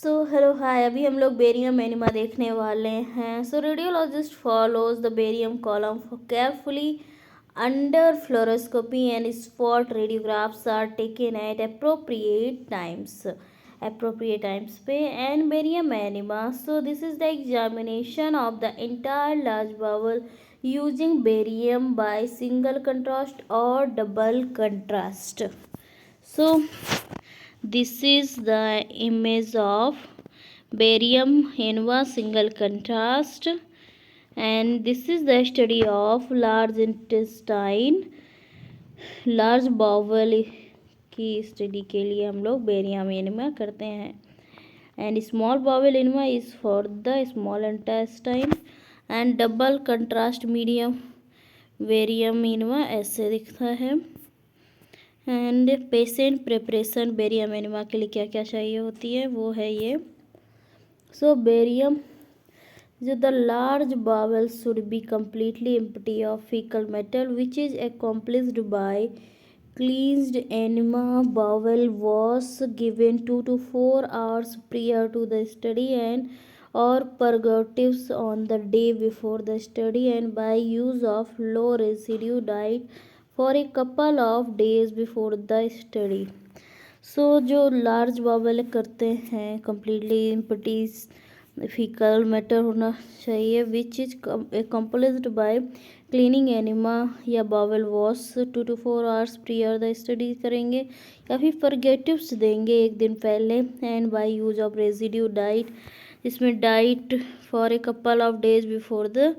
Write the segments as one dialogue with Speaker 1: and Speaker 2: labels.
Speaker 1: So hello hi, अभी हम लोग बेरियम एनिमा देखने वाले हैं. So radiologist follows the barium column carefully under fluoroscopy and spot radiographs are taken at appropriate times पे and barium enema. So this is the examination of the entire large bowel using barium by single contrast or double contrast. So this is the image of barium enema single contrast, and this is the study of large intestine, large bowel की study के लिए हम लोग barium enema करते हैं. And small bowel enema is for the small intestine and double contrast medium barium enema ऐसे दिखता है. And patient preparation barium enema के लिए क्या क्या चाहिए होती है वो है ये. सो बेरियम जो the large bowel should be completely empty of faecal matter which is accomplished by cleansed enema. Bowel was given 2 to 4 hours prior to the study and or purgatives on the day before the study, and by use of low residue diet for a couple of days before the study. सो जो large Bawal करते हैं completely empty faecal matter होना चाहिए which is accomplished by cleaning enema या bowel wash 2 to 4 hours prior the study करेंगे या फिर purgatives देंगे एक दिन पहले. And by use of residue diet, इसमें diet for a couple of days before the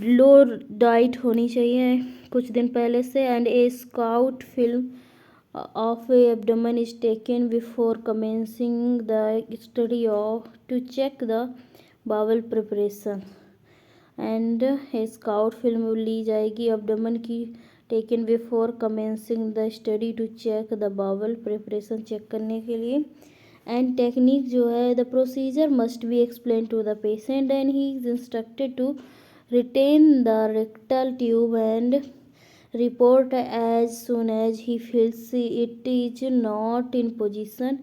Speaker 1: low diet होनी चाहिए कुछ दिन पहले से. And a scout film of abdomen is taken before commencing the study of to check the bowel preparation. And a scout film ली जाएगी abdomen की taken before commencing the study to check the bowel preparation check करने के लिए. And technique जो है the procedure must be explained to the patient and he is instructed to retain the rectal tube and report as soon as he feels it is not in position.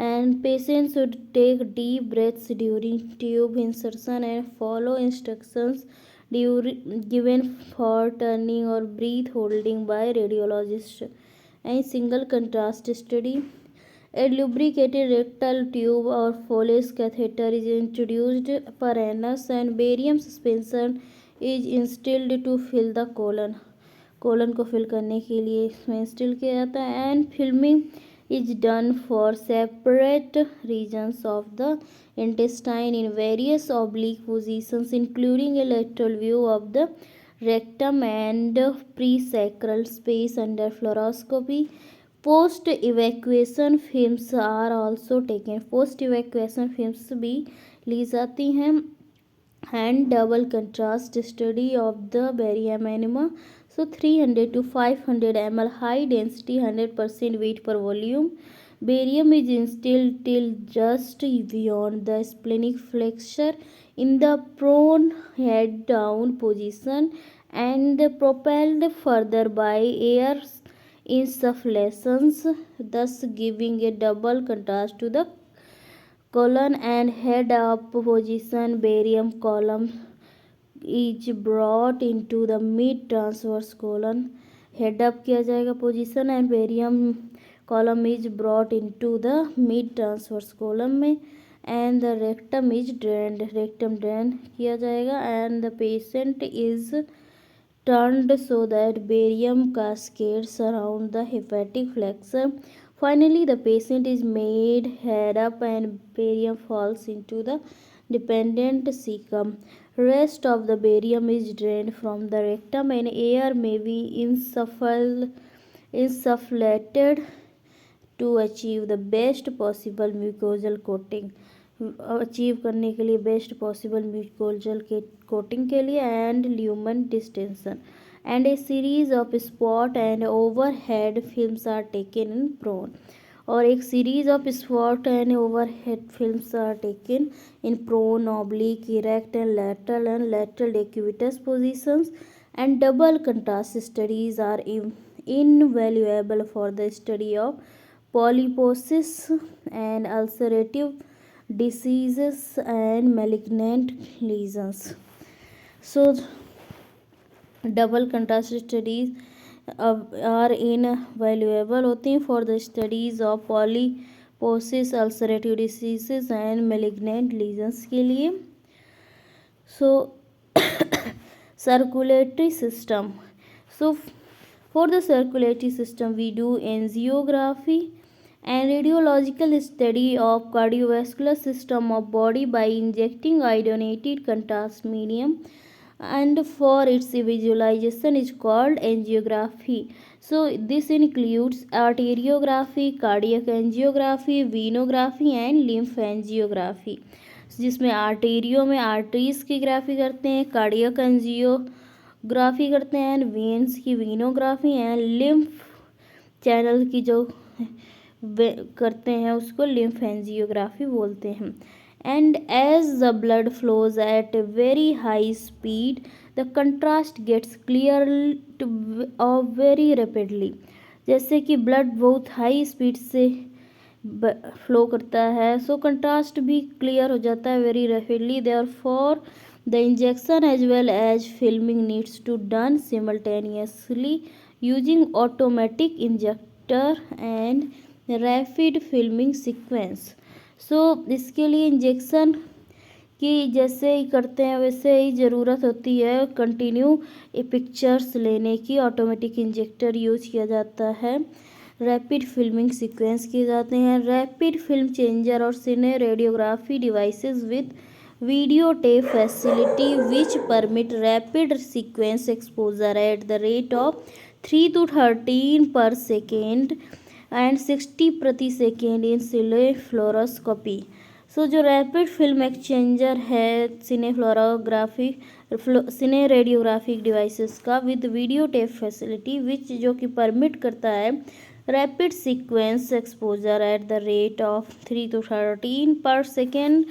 Speaker 1: And patient should take deep breaths during tube insertion and follow instructions given for turning or breath holding by radiologist. And single contrast study, a lubricated rectal tube or Foley's catheter is introduced per anus and barium suspension is instilled to fill the colon. Colon को fill करने के लिए इसमें instil किया जाता है. And filming is done for separate regions of the intestine in various oblique positions including a lateral view of the rectum and presacral space under fluoroscopy. Post evacuation films are also taken, post evacuation films भी ली जाती हैं. And double contrast study of the barium enema. So 300 to 500 ml high density 100% weight per volume. Barium is instilled till just beyond the splenic flexure in the prone head down position and propelled further by air insufflations, thus giving a double contrast to the colon. And head up position, barium column is brought into the mid transverse column. Head up किया जाएगा position and barium column is brought into the mid transverse column में. And the rectum is drained, rectum drain किया जाएगा. And the patient is turned so that barium cascades around the hepatic flexure. Finally, the patient is made head up and barium falls into the dependent cecum. Rest of the barium is drained from the rectum and air may be insufflated to achieve the best possible mucosal coating. Achieve करने के लिए best possible mucosal के coating के लिए. And lumen distension and a series of spot and overhead films are taken in prone. और एक series of spot and overhead films are taken in prone, oblique, erect and lateral decubitus positions. And double contrast studies are invaluable for the study of polyposis and ulcerative diseases and malignant lesions. So double contrast studies are invaluable होती हैं for the studies of polyposis ulcerative diseases and malignant lesions के लिए. सो circulatory system. So for the circulatory system we do angiography and radiological study of cardiovascular system of body by injecting iodinated contrast medium, and for its visualization is called angiography. So this includes arteriography, cardiac angiography, venography and lymphangiography, जिसमें आर्टेरियो में arteries की graphy करते हैं, cardiac angiography करते हैं, veins की venography and lymph channel की जो करते हैं उसको लिम्फ एंजियोग्राफी बोलते हैं. And as the blood flows at very high speed the contrast gets clear very rapidly. जैसे कि ब्लड बहुत हाई स्पीड से फ्लो करता है, सो कंट्रास्ट भी क्लियर हो जाता है very rapidly. Therefore the injection as well as filming needs to done simultaneously using automatic injector and rapid filming sequence. So इसके लिए इंजेक्शन की जैसे ही करते हैं वैसे ही ज़रूरत होती है कंटिन्यू पिक्चर्स लेने की. ऑटोमेटिक इंजेक्टर यूज किया जाता है, रैपिड फिल्मिंग सीक्वेंस किए जाते हैं. रैपिड फिल्म चेंजर और cine radiography devices with video tape facility which permit rapid sequence exposure at the rate of 3 to 13 पर सेकेंड एंड 60 प्रति सेकेंड इन सिनेफ्लोरोस्कोपी. सो जो रैपिड फिल्म एक्सचेंजर है सिने रेडियोग्राफिक डिवाइसेस का with video tape facility विच जो कि permit करता है rapid sequence exposure at the rate of 3 to 13 पर सेकेंड,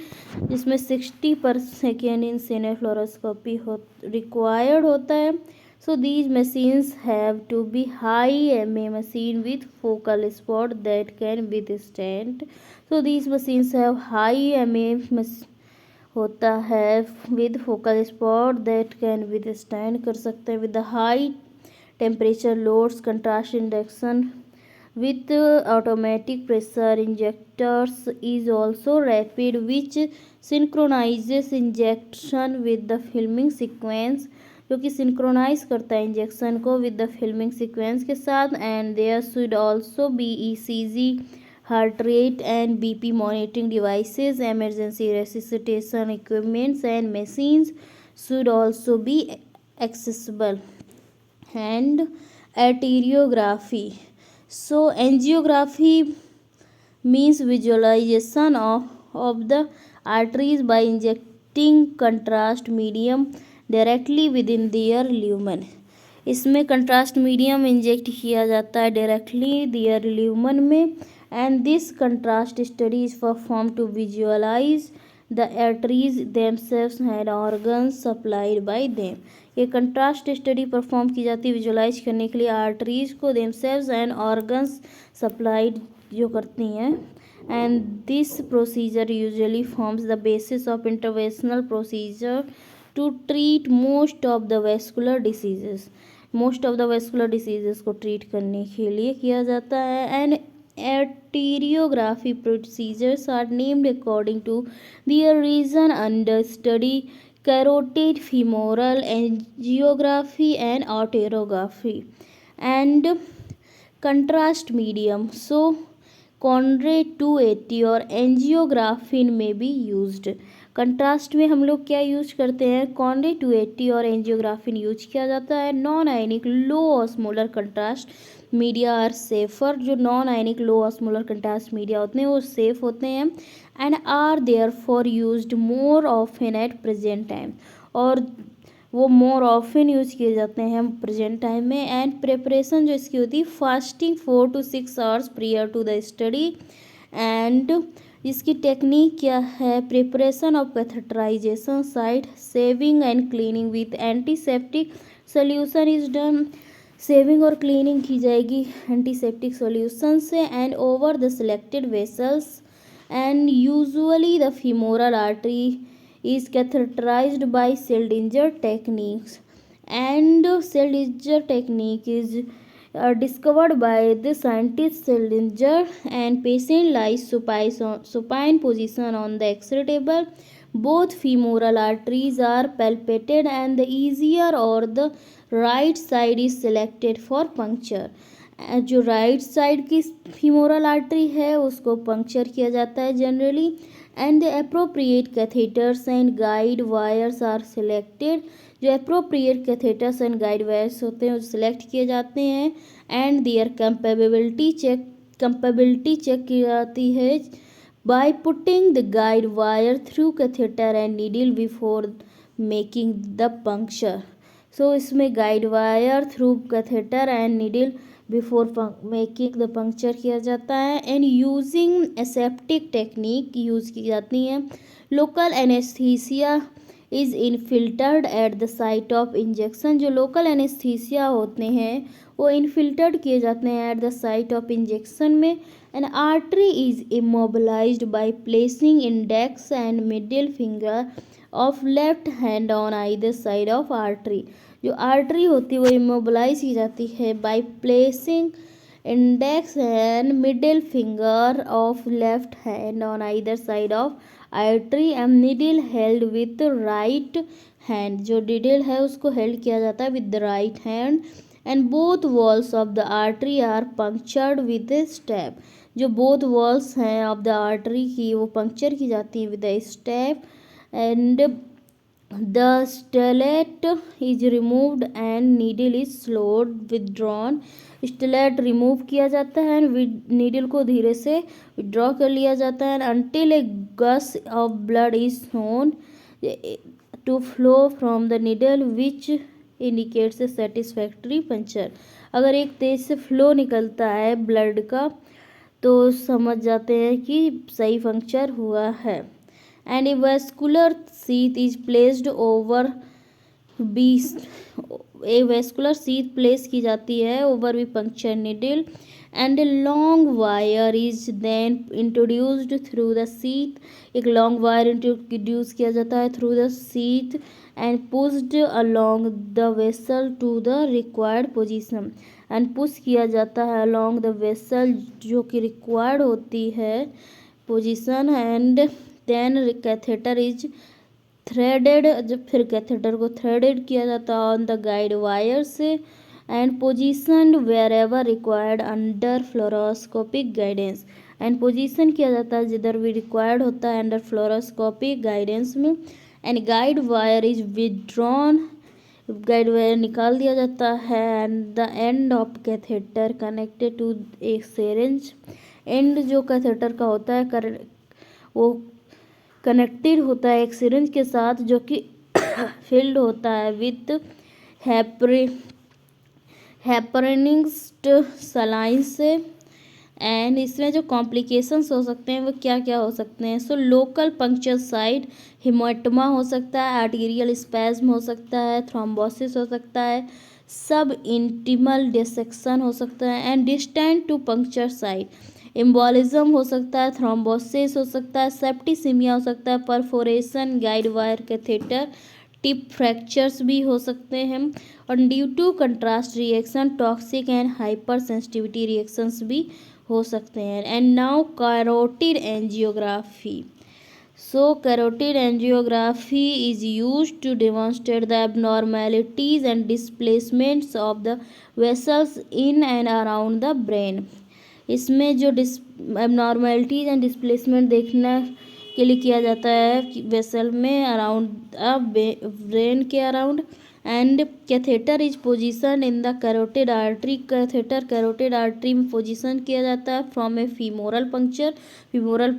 Speaker 1: जिसमें 60 पर सेकेंड इन सिनेफ्लोरोस्कोपी रिक्वायर्ड होता है. So these machines have to be high MA machine with focal spot that can withstand. So these machines have high MA होता है with focal spot that can withstand कर सकते हैं with the high temperature loads, contrast induction with automatic pressure injectors is also rapid which synchronizes injection with the filming sequence, जो कि synchronise करता है injection को विद द फिल्मिंग सीक्वेंस के साथ. And there should also be ECG, heart rate and BP monitoring devices, emergency resuscitation equipments and machines should also be accessible. And arteriography. So angiography means visualization of the arteries by injecting contrast medium directly within their lumen. इसमें contrast medium inject किया जाता है directly their lumen में. And this contrast study is perform to visualise the arteries themselves and organs supplied by them. ये contrast study perform की जाती है visualise करने के लिए आर्टरीज को देमसेल्व्स एंड ऑर्गन्स सप्लाइड जो करती हैं. And this procedure usually forms the basis of interventional procedure to treat most of the vascular diseases. most of the vascular diseases को treat करने के लिए किया जाता है. and arteriography procedures are named according to their reason under study: carotid, femoral, angiography and arteriography. and contrast medium, so Conrad 280 और एंजियोग्राफिन में भी यूज्ड. कंट्रास्ट में हम लोग क्या यूज करते हैं, कॉन्ड्रेड 280 और एंजियोग्राफिन यूज किया जाता है. Non ionic low osmolar contrast media are safer. जो non ionic low osmolar contrast media होते हैं वो सेफ होते हैं. And are therefore use more often at present time, और वो मोर ऑफन यूज किए जाते हैं प्रेजेंट टाइम में. एंड प्रिपरेशन जो इसकी होती है fasting 4 to 6 hours prior to the study. And इसकी टेक्निक क्या है, preparation of catheterisation site, saving and cleaning with antiseptic solution is done. Saving और क्लीनिंग की जाएगी एंटीसेप्टिक सॉल्यूशन से and over the selected vessels and usually the femoral artery is catheterized by Seldinger techniques and Seldinger technique is discovered by the scientist Seldinger and patient lies supine position on the X-ray table. Both femoral arteries are palpated and the easier or the right side is selected for puncture. जो right side की femoral artery है उसको puncture किया जाता है generally and the appropriate catheters and guide wires are selected. जो appropriate catheters and guide wires होते हैं वो सिलेक्ट किए जाते हैं एंड देयर कंपेबिलिटी चेक की जाती है by putting the guide wire through catheter and needle before making the puncture. So इसमें guide wire through catheter and needle before making the puncture किया जाता है and using aseptic technique use की जाती है. Local anaesthesia is infiltrated at the site of injection. जो local anaesthesia होते हैं वो इनफिल्टर्ड किए जाते हैं at the site of injection में. An artery is immobilised bye placing index and middle finger of left hand on either side of artery. जो artery होती है वो इमोबिलाइज की जाती है by placing index and middle finger of left hand on either side of artery and needle held with right hand. जो needle है उसको हेल्ड किया जाता है with the right hand and both walls of the artery are punctured with a step. जो both walls हैं of the artery की वो पंक्चर की जाती हैं with a step and the stellate is removed and needle is slowed withdrawn. stellate remove किया जाता है नीडल को धीरे से विड्रॉ कर लिया जाता है until a gush of blood is shown to flow from the needle which indicates a satisfactory puncture. अगर एक तेज से फ्लो निकलता है ब्लड का तो समझ जाते हैं कि सही पंक्चर हुआ है. And a vascular sheath is placed over a vascular sheath place की जाती है over the puncture needle and a long wire is then introduced through the sheath. एक long wire introduce किया जाता है through the sheath and pushed along the vessel to the required position. and push किया जाता है along the vessel जो कि required होती है position and then catheter is threaded. जब फिर कैथेटर को थ्रेडेड किया जाता है ऑन द गाइड वायर से and position wherever required under fluoroscopic guidance. And position किया जाता है जिधर भी रिक्वायर्ड होता है अंडर फ्लोरोस्कोपिक गाइडेंस में. And guide wire is withdrawn. Guide wire निकाल दिया जाता है and the end of catheter connected to a syringe. And जो कैथेटर का होता है वो कनेक्टेड होता है एक सिरिंज के साथ जो कि फिल्ड होता है विथ हैपरनिंग्ड सलाइन से. एंड इसमें जो कॉम्प्लिकेशंस हो सकते हैं वो क्या क्या हो सकते हैं. सो लोकल पंक्चर साइट हिमोटमा हो सकता है, आर्टीरियल स्पैज्म हो सकता है, थ्रोम्बोसिस हो सकता है, सब इंटिमल डिसेक्शन हो सकता है and distant to puncture site embolism हो सकता है, थ्रोम्बोसिस हो सकता है, सेप्टिसीमिया हो सकता है, perforation, guide wire catheter tip fractures भी हो सकते हैं और due to contrast reaction toxic and hypersensitivity reactions भी हो सकते हैं. And now carotid angiography. So carotid angiography is used to demonstrate the abnormalities and displacements of the vessels in and around the brain. इसमें जो abnormalities and displacement देखने के लिए किया जाता है वेसल में अराउंड ब्रेन के around. And catheter is position in the carotid artery. Catheter carotid artery में पोजीशन किया जाता है फ्रॉम ए फीमोरल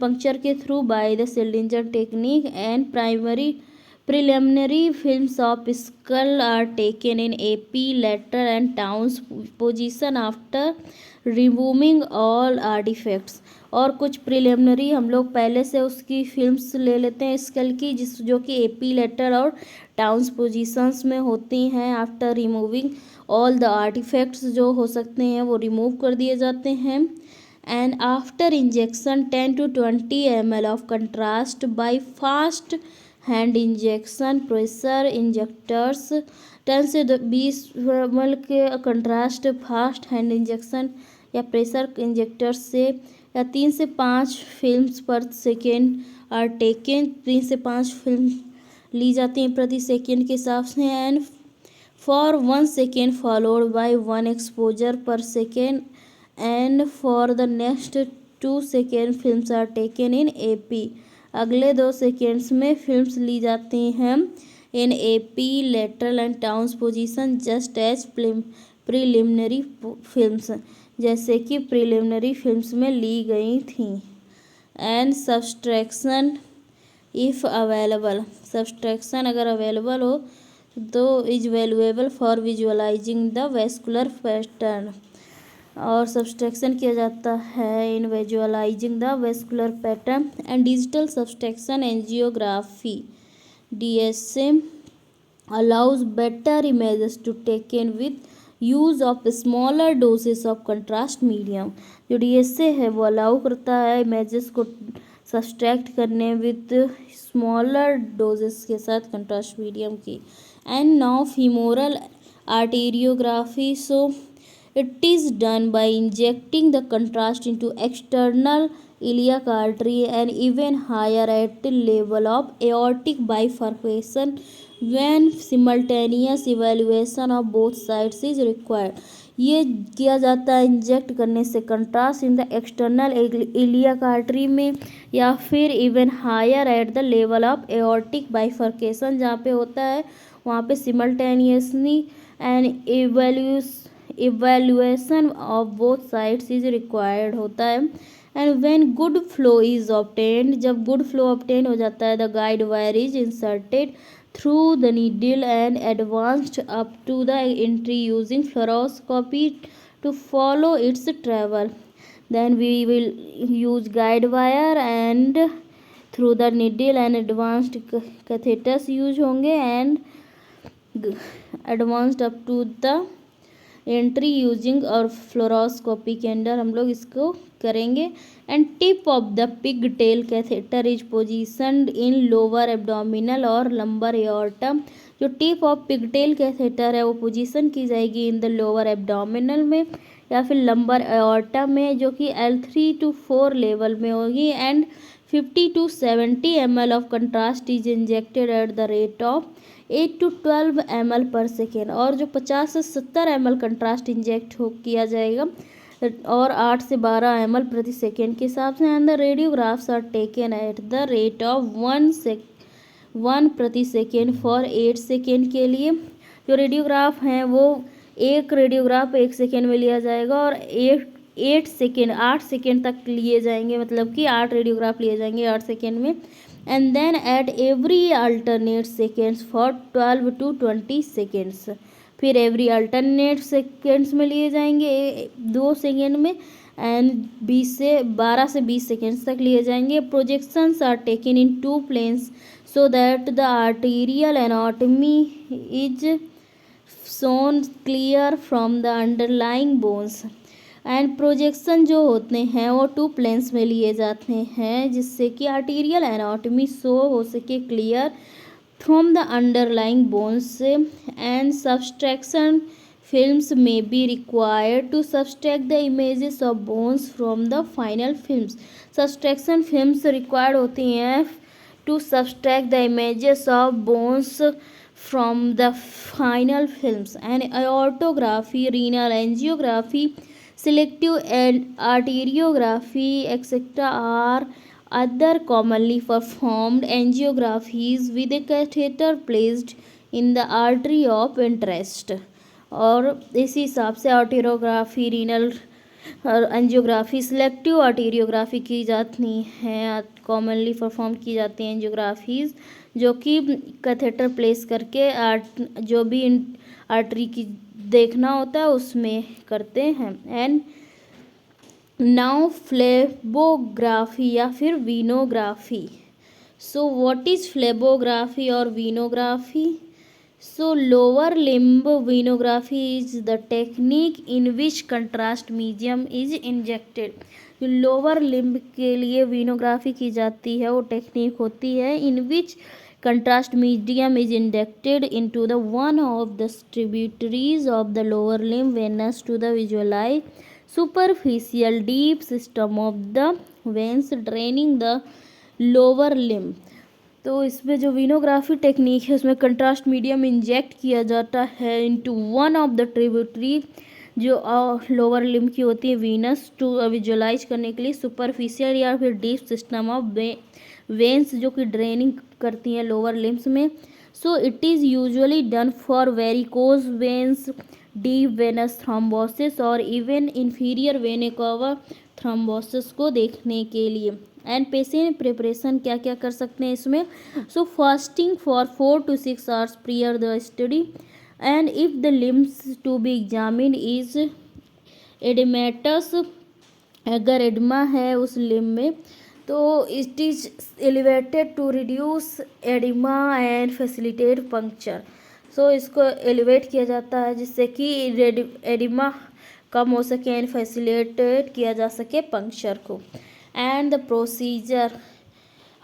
Speaker 1: पंक्चर के through by the Seldinger technique and preliminary films of skull are taken in AP, lateral and Townes position after removing all artifacts. और कुछ preliminary हम लोग पहले से उसकी फिल्म्स ले लेते हैं स्कल की जो कि AP, लेटरल और टाउन्स पोजीशंस में होती हैं after removing all the artefacts जो हो सकते हैं वो रिमूव कर दिए जाते हैं। And after injection 10 to 20 ml of contrast by fast hand injection pressure injectors 10 से 20 ml के कंट्रास्ट फास्ट हैंड इंजेक्शन या प्रेशर इंजेक्टर से या 3 से 5 फिल्म्स पर सेकेंड आर टेकन, 3 से 5 फिल्म ली जाती हैं प्रति सेकेंड के हिसाब से। And for 1 second followed by 1 exposure पर second and for the next 2 second films are taken in AP। अगले 2 सेकेंड्स में फिल्म्स ली जाती हैं in AP lateral and Towne's position just as preliminary films, जैसे कि प्रीलिमिनरी फिल्म्स में ली गई थी। And subtraction if available, subtraction अगर अवेलेबल हो तो is valuable for visualising the vascular pattern, और सब्सट्रैक्शन किया जाता है in visualising the vascular pattern. And digital subtraction angiography DSA allows better images to taken with use of smaller doses of contrast medium. जो DSA है वो allow करता है images को सब्सट्रैक्ट करने विद स्मॉलर डोजेस के साथ कंट्रास्ट मीडियम की। And now femoral arteriography, so it is done by injecting the contrast into external iliac artery and even higher at the level of aortic bifurcation when simultaneous evaluation of both sides is required। ये किया जाता है inject करने से contrast in the external iliac artery में या फिर even higher at the level of aortic bifurcation, जहाँ पे होता है वहाँ पे simultaneously and evaluation of both sides is required होता है। And when good flow is obtained, जब गुड फ्लो ऑब्टेन हो जाता है, the guide wire is inserted through the needle and advanced up to the entry using fluoroscopy to follow its travel. Then we will use guide wire and through the needle and advanced catheters use होंगे and advanced up to the entry using और fluoroscopy के अंदर हम लोग इसको करेंगे। And tip of the pig tail catheter is positioned in lower abdominal और lumbar aorta. जो tip of pig tail catheter है वो पोजीशन की जाएगी इन द लोअर एब्डोमिनल में या फिर लंबर एओर्टा में, जो कि L3 to 4 लेवल में होगी। And 50 to 70 ml of contrast is injected eight the rate of 8 to 12 ml पर सेकेंड, और जो 50 से 70 ml कंट्रास्ट इंजेक्ट हो किया जाएगा और 8 से 12 ml प्रति सेकेंड के हिसाब से। And the radiographs are taken at the rate of 1 प्रति सेकेंड फॉर 8 सेकेंड के लिए। जो रेडियोग्राफ हैं वो एक रेडियोग्राफ 1 सेकेंड में लिया जाएगा और 8 सेकेंड तक लिए जाएंगे, मतलब कि 8 रेडियोग्राफ लिए जाएंगे 8 सेकेंड में। And then at every alternate seconds for 12 to 20 seconds, फिर एवरी अल्टरनेट सेकेंड्स में लिए जाएंगे 2 सेकेंड में। एंड 12 से 20 सेकेंड्स तक लिए जाएंगे। Projections are taken in 2 planes so that the arterial anatomy is shown clear from the underlying bones। And projection जो होते हैं वो 2 planes में लिए जाते हैं जिससे कि आर्टीरियल एनाटॉमी शो हो सके clear from the underlying bones से। एंड सब्सट्रैक्शन फिल्म्स में be required to subtract the images of bones from the final films. Subtraction films required होती हैं to subtract the images of bones from the final films. And aortography, renal angiography, selective arteriography etc. are other commonly performed angiographies with a catheter placed in the artery of interest। और इसी हिसाब से आर्टेरियोग्राफी, renal angiography, selective आर्टेरियोग्राफी की जाती हैं, commonly perform की जाती हैं एंजियोग्राफीज़ जो कि कैथेटर प्लेस करके जो भी आर्टरी की देखना होता है उसमें करते हैं। एंड नाउ फ्लेबोग्राफी या फिर वीनोग्राफी। सो व्हाट इज फ्लेबोग्राफी और venography? So lower limb venography is the technique in which contrast medium is injected. जो लोअर लिम्ब के लिए वीनोग्राफी की जाती है वो टेक्निक होती है इन विच contrast medium is injected into the one of the tributaries of the lower limb venous to the visualize superficial deep system of the veins draining the lower limb. तो इसमें जो वीनोग्राफी टेक्निक है उसमें contrast medium inject किया जाता है into one of the tributary जो lower limb की होती है वीनस टू विजुअलाइज करने के लिए सुपरफिशियल या फिर डीप सिस्टम ऑफ वेन्स जो कि ड्रेनिंग करती हैं लोअर लिम्स में. So it is usually done for varicose veins, deep venous thrombosis और इवन इंफीरियर वेन कावा थ्रोम्बोसिस को देखने के लिए. एंड पेशेंट प्रिपरेशन क्या क्या कर सकते हैं इसमें. So fasting for 4 to 6 hours prior the study and if the limbs to be examine is oedematous, अगर एडमा है उस लिम्ब में तो it is elevated to reduce oedema and facilitate puncture. So इसको एलिवेट किया जाता है जिससे कि एडिमा कम हो सके एंड फैसिलिटेट किया जा सके पंक्चर को. And the procedure,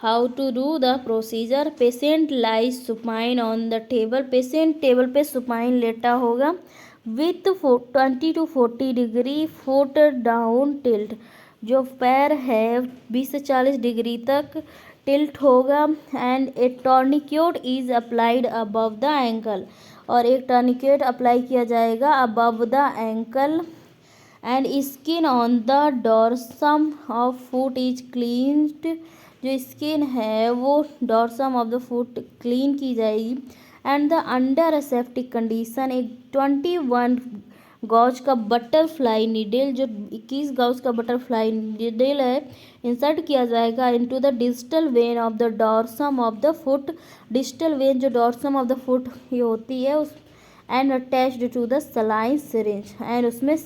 Speaker 1: how to do the procedure. Patient lies supine on the table. Patient table पे supine लेटा होगा with 20 to 40 degree foot down tilt. जो पैर है 20 से 40 डिग्री तक टिल्ट होगा. And a tourniquet is applied above the ankle, और एक टॉर्निक्योट अप्लाई किया जाएगा above the ankle. And skin on the dorsum of foot is cleaned. जो स्किन है वो dorsum of the foot clean की जाएगी. And the under aseptic condition एक 21 गॉज का बटरफ्लाई नीडल, जो 21 गॉज का बटरफ्लाई नीडल है, इंसर्ट किया जाएगा into the distal vein of the dorsum of the foot. Distal vein जो डॉर्सम ऑफ द फुट ये होती है उस end attached to the saline syringe, and उसमें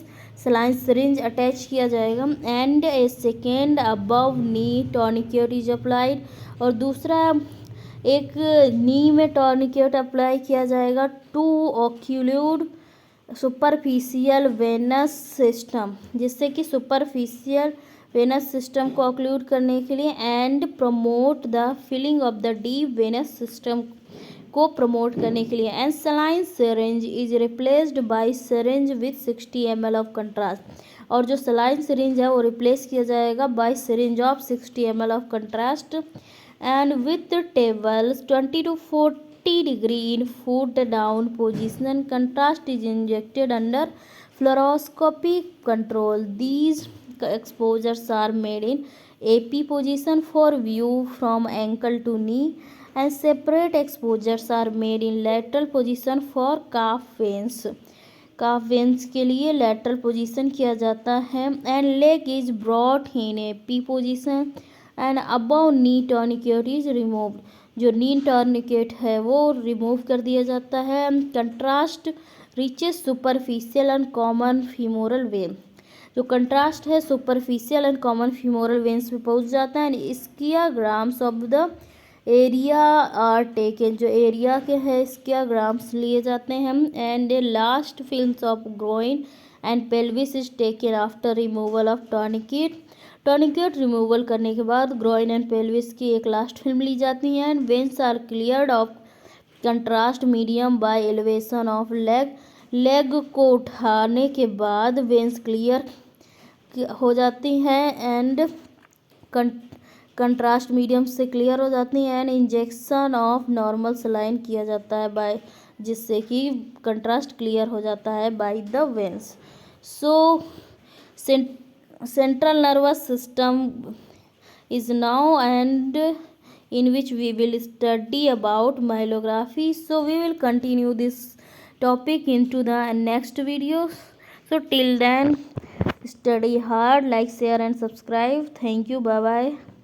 Speaker 1: सलाइन सिरिंज अटैच किया जाएगा. And a second above knee tourniquet is applied, और दूसरा एक नी में टॉर्निक्योट अप्लाई किया जाएगा to occlude superficial venous system, जिससे कि सुपरफिशियल वेनस सिस्टम को ऑक्लूड करने के लिए and promote the filling of the deep venous system को प्रमोट करने के लिए. And saline syringe is replaced by syringe with 60 ml of contrast, और जो सलाइन सिरिंज है वो रिप्लेस किया जाएगा by syringe of 60 ml of contrast. And with table 20 to 40 degree in foot down position contrast is injected under fluoroscopy control. These exposures are made in AP position for view from ankle to knee, and separate exposures are made in lateral position for calf veins. calf veins के लिए lateral position किया जाता है. and leg is brought in AP position and above knee tourniquet is removed. जो नी tourniquet है वो remove कर दिया जाता है. Contrast reaches superficial and common femoral vein. जो कंट्रास्ट है superficial and common femoral veins पे पहुंच जाता है. And skiagrams of the area are taken, जो एरिया के है स्कियाग्राम्स लिए जाते हैं. And last films of groin and pelvis is taken after removal of tourniquet. Tourniquet removal करने के बाद ग्रोइन एंड पेल्विस की एक लास्ट फिल्म ली जाती है. And veins are cleared of contrast medium by elevation of leg. Leg को उठाने के बाद वेन्स क्लियर हो जाती हैं एंड कंट्रास्ट मीडियम से क्लियर हो जाती हैं. And injection of normal saline किया जाता है बाय, जिससे कि कंट्रास्ट क्लियर हो जाता है by the veins. So central nervous system is now, and in which we will study about myelography. So we will continue this topic into the next video. So till then, study hard, like, share and subscribe. Thank you. Bye bye.